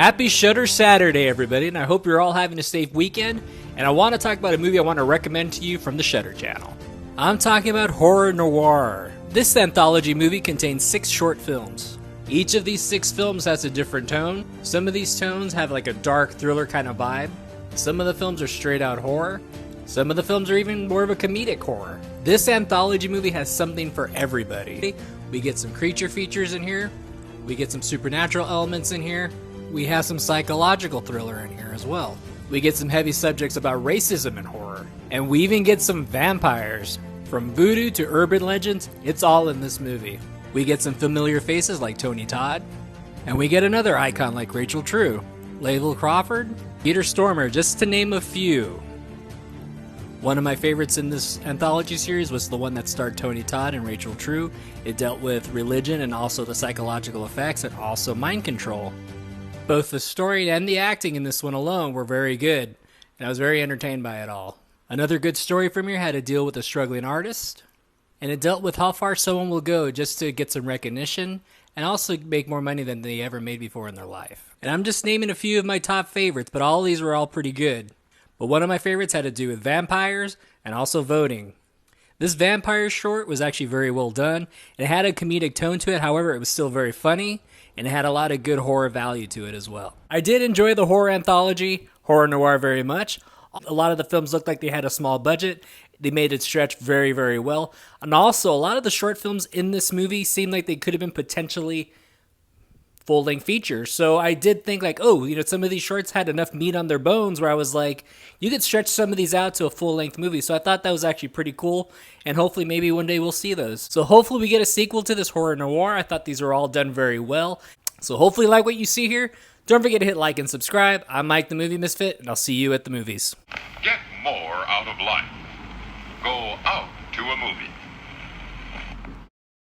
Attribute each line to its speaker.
Speaker 1: Happy Shudder Saturday, everybody, and I hope you're all having a safe weekend. And I want to talk about a movie I want to recommend to you from the Shudder channel. I'm talking about Horror Noire. This anthology movie contains 6 short films. Each of these 6 films has a different tone. Some of these tones have like a dark thriller kind of vibe. Some of the films are straight out horror. Some of the films are even more of a comedic horror. This anthology movie has something for everybody. We get some creature features in here. We get some supernatural elements in here. We have some psychological thriller in here as well. We get some heavy subjects about racism and horror. And we even get some vampires. From voodoo to urban legends, it's all in this movie. We get some familiar faces like Tony Todd. And we get another icon like Rachel True, Layla Crawford, Peter Stormer, just to name a few. One of my favorites in this anthology series was the one that starred Tony Todd and Rachel True. It dealt with religion and also the psychological effects and also mind control. Both the story and the acting in this one alone were very good, and I was very entertained by it all. Another good story from here had to deal with a struggling artist, and it dealt with how far someone will go just to get some recognition and also make more money than they ever made before in their life. And I'm just naming a few of my top favorites, but all these were all pretty good. But one of my favorites had to do with vampires and also voting. This vampire short was actually very well done. It had a comedic tone to it, however, it was still very funny, and it had a lot of good horror value to it as well. I did enjoy the horror anthology, Horror Noire, very much. A lot of the films looked like they had a small budget. They made it stretch very, very well. And also, a lot of the short films in this movie seemed like they could have been potentially full-length features. So I did think like, some of these shorts had enough meat on their bones where I was like, you could stretch some of these out to a full-length movie. So I thought that was actually pretty cool, and hopefully maybe one day we'll see those. So hopefully we get a sequel to this Horror Noire. I thought these were all done very well. So hopefully you like what you see here. Don't forget to hit like and subscribe. I'm Mike the Movie Misfit, and I'll see you at the movies.
Speaker 2: Get more out of life. Go out to a movie.